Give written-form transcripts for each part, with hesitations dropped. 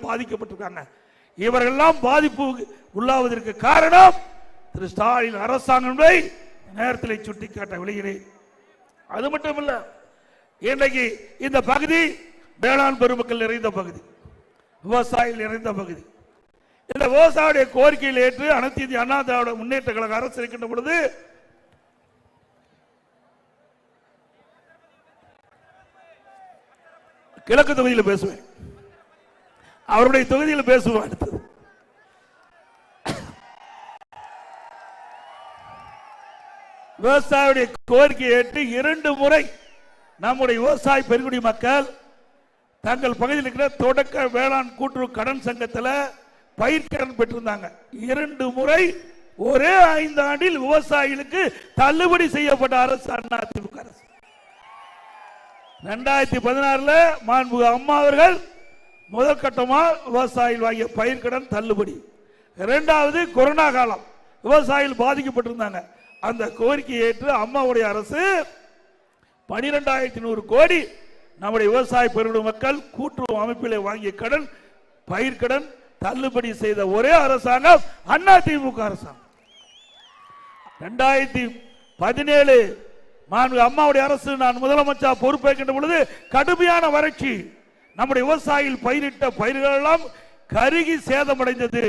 பாதிக்கப்பட்டிருக்காங்க. இவர்களெல்லாம் பாதிப்பு உள்ளாவதற்கு காரணம் திரு ஸ்டாலின் அரசாங்கம் நேரத்தில் சுட்டிக்காட்ட விளைகிறேன். அது மட்டுமல்ல, இன்றைக்கு இந்த பகுதி வேளாண் பெருமக்கள் நிறைந்த பகுதி, விவசாயிகள் நிறைந்த பகுதி. இந்த விவசாயியுடைய கோரிக்கையில் ஏற்று அனைத்து இந்திய அண்ணா திராவிட முன்னேற்ற கழக அரசு இருக்கின்ற பொழுது கிழக்கு தொகுதியில் பேசுவேன், அவருடைய தொகுதியில் பேசுவேன். அடுத்தது விவசாயியுடைய கோரிக்கை ஏற்று 2 முறை நம்முடைய விவசாய பெருங்குடி மக்கள் தங்கள் பகுதியில் இருக்கிற தொடக்க வேளாண் கூட்டுறவு கடன் சங்கத்தில் பயிர்க்கடன் பெற்றிருந்தாங்க. 2 முறை ஒரே 5 ஆண்டில் விவசாயிகளுக்கு தள்ளுபடி செய்யப்பட்ட அரசு அதிமுக அரசு. 2016 மாண்புமிகு அம்மா அவர்கள் முதல் கட்டமாக விவசாயிகள் வாங்கிய பயிர்க்கடன் தள்ளுபடி. 2வது கொரோனா காலம், விவசாயிகள் பாதிக்கப்பட்டிருந்தாங்க. அந்த கோரிக்கையை ஏற்று அம்மாவுடைய அரசு 12,100 கோடி நம்முடைய விவசாய பெருங்குடி மக்கள் கூட்டுறவு அமைப்பிலே வாங்கிய கடன் பயிர்க்கடன் தள்ளுபடி செய்த ஒரே அரசாங்கம் அதிமுக அரசாங்கம். 2017 அம்மாவுடைய அரசு நான் முதலமைச்சர் பொறுப்பேற்கின்ற பொழுது கடுமையான வறட்சி, நம்முடைய விவசாயிகள் பயிரிட்ட பயிர்கள் எல்லாம் கருகி சேதமடைந்தது.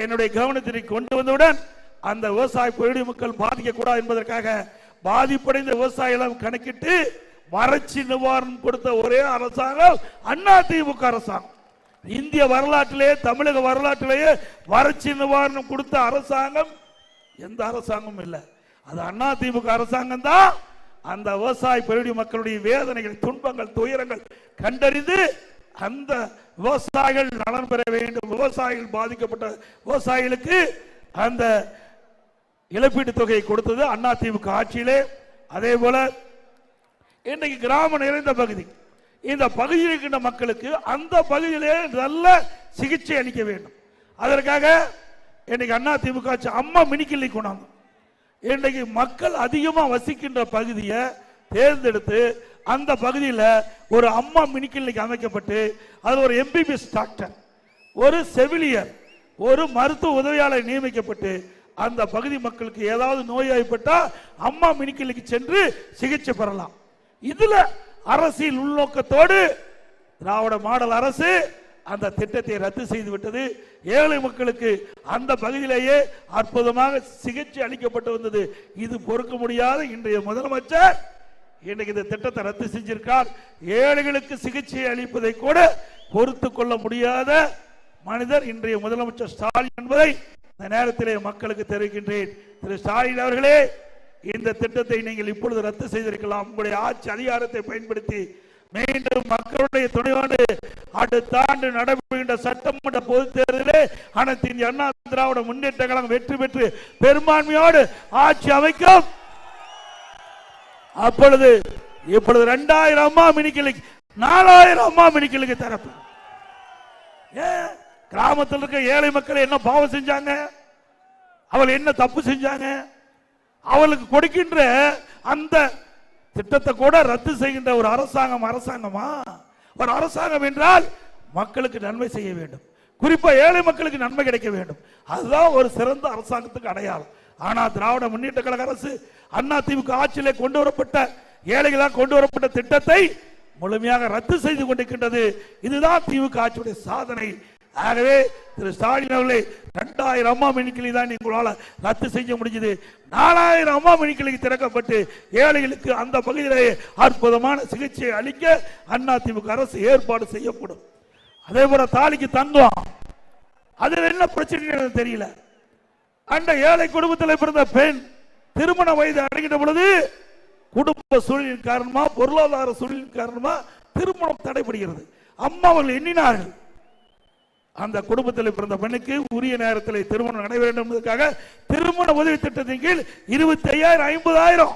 என்னுடைய கவனத்திற்கு கொண்டு வந்தவுடன் அந்த விவசாய பெருங்குடி மக்கள் பாதிக்க கூடாது என்பதற்காக பாதிப்படைந்த விவசாயிகளும் கணக்கிட்டு வறட்சி நிவாரணம் கொடுத்த ஒரே அரசாங்கம் அதிமுக அரசாங்கம். இந்திய வரலாற்றிலேயே தமிழக வரலாற்றிலேயே வறட்சி நிவாரணம் கொடுத்த அரசாங்கம் எந்த அரசாங்கமும் இல்லை, அது அதிமுக அரசாங்கம் தான். அந்த விவசாய பெருங்குடி மக்களுடைய வேதனைகள் துன்பங்கள் துயரங்கள் கண்டறிந்து அந்த விவசாயிகள் நலன் பெற வேண்டும், விவசாயிகள் பாதிக்கப்பட்ட விவசாயிகளுக்கு அந்த இழப்பீட்டு தொகையை கொடுத்தது அதிமுக ஆட்சியிலே. அதே போல இன்றைக்கு கிராம நிறைந்த பகுதி, இந்த பகுதியில் இருக்கின்ற மக்களுக்கு அந்த பகுதியிலே நல்ல சிகிச்சை அளிக்க வேண்டும். அதற்காக இன்னைக்கு அதிமுக ஆட்சி அம்மா மினி கிளினிக் கொண்டாந்தோம். இன்றைக்கு மக்கள் அதிகமாக வசிக்கின்ற பகுதியை தேர்ந்தெடுத்து அந்த பகுதியில் ஒரு அம்மா மினி கிளினிக் அமைக்கப்பட்டு அதில் ஒரு எம்பிபிஎஸ் டாக்டர், ஒரு செவிலியர், ஒரு மருத்துவ உதவியாளர் நியமிக்கப்பட்டு அந்த பகுதி மக்களுக்கு ஏதாவது நோய்வாய்ப்பட்டால் அம்மா மினி கிளினிக் சென்று சிகிச்சை பெறலாம். இதுல அரசியல் உள்நோக்கத்தோடு திராவிட மாடல் அரசு அந்த திட்டத்தை ரத்து செய்து விட்டது. ஏழை மக்களுக்கு அந்த பகுதியிலேயே அற்புதமாக சிகிச்சை அளிக்கப்பட்டு வந்தது. இது பொறுக்க முடியாத இன்றைய முதலமைச்சர் இன்னைக்கு இந்த திட்டத்தை ரத்து செஞ்சிருக்கார். ஏழைகளுக்கு சிகிச்சை அளிப்பதை கூட பொறுத்து கொள்ள முடியாத மனிதர் இன்றைய முதலமைச்சர் ஸ்டாலின் என்பதை இந்த நேரத்திலே மக்களுக்கு தெரிவிக்கின்றேன். திரு ஸ்டாலின் அவர்களே, இந்த திட்டத்தை நீங்கள் இப்பொழுது ரத்து செய்திருக்கலாம். உங்களுடைய ஆட்சி அதிகாரத்தை பயன்படுத்தி மீண்டும் மக்களுடைய துணையோடு அடுத்த ஆண்டு நடைபெறுகின்ற சட்டமன்ற பொதுத் தேர்தலிலே அனைத்து இந்திய அண்ணா திராவிட முன்னேற்ற கழகம் வெற்றி பெற்று பெரும்பான்மையோடு ஆட்சி அமைக்கும். அப்பொழுது இப்பொழுது 2000 அம்மா மினி கிளினிக் 4000 அம்மா மினி கிளினிக் தரப்பு. கிராமத்தில் இருக்க ஏழை மக்கள் என்ன பாவம் செஞ்சாங்க, அவள் என்ன தப்பு செஞ்சாங்க, அவளுக்கு கொடுக்கின்ற அந்த திட்டத்தை கூட ரத்து செய்கின்ற ஒரு அரசாங்கமா? ஒரு அரசாங்கம் என்றால் மக்களுக்கு நன்மை செய்ய வேண்டும், குறிப்பா ஏழை மக்களுக்கு நன்மை கிடைக்க வேண்டும். அதுதான் ஒரு சிறந்த அரசாங்கத்துக்கு அடையாளம். ஆனா திராவிட முன்னேற்ற கழக அரசு அதிமுக ஆட்சியிலே கொண்டு வரப்பட்ட ஏழைகளால் கொண்டு வரப்பட்ட திட்டத்தை முழுமையாக ரத்து செய்து கொண்டிருக்கின்றது. இதுதான் திமுக ஆட்சியுடைய சாதனை. ஆகவே திரு ஸ்டாலின் அவர்களே, 2000 அம்மா மினி கிளினிக் தான் உங்களால் ரத்து செய்ய முடிஞ்சது. 4000 அம்மா மினி கிளினிக் திறக்கப்பட்டு ஏழைகளுக்கு அந்த பகுதியிலேயே அற்புதமான சிகிச்சை அளிக்க அதிமுக அரசு ஏற்பாடு செய்யப்படும். அதே போல தாலிக்கு தங்கம், அதில் என்ன பிரச்சனை தெரியல. அந்த ஏழை குடும்பத்தில் பிறந்த பெண் திருமண வயது அடைகின்ற பொழுது குடும்ப சூழலின் காரணமா பொருளாதார சூழலின் காரணமா திருமணம் தடைபடுகிறது. அம்மா அவர்கள் எண்ணினார்கள் அந்த குடும்பத்தில் பிறந்த பெண்ணுக்கு உரிய நேரத்தில் திருமணம் நடைபெற வேண்டும் என்பதற்காக திருமண உதவி திட்டத்தின் கீழ் 25,000 50,000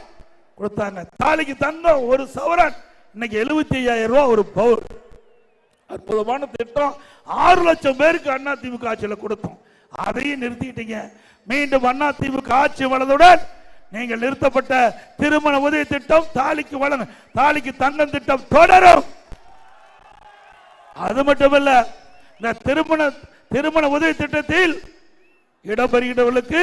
கொடுத்தாங்க. தாலிக்கு தங்கம் ஒரு சவரன் இன்னைக்கு 75,000 ரூபாய் ஒரு பவுன். அற்புதமான திட்டம். 6 லட்சம் பேருக்கு அதிமுக ஆட்சியில் கொடுத்தோம். அதையும் நிறுத்திட்டீங்க. மீண்டும் அதிமுக ஆட்சி வளர்ந்தவுடன் நீங்கள் நிறுத்தப்பட்ட திருமண உதவி திட்டம், தாலிக்கு தங்கம் திட்டம் தொடரும். அது மட்டுமல்ல, இந்த திருமண உதவி திட்டத்தில் இடம்பெறுகின்றவர்களுக்கு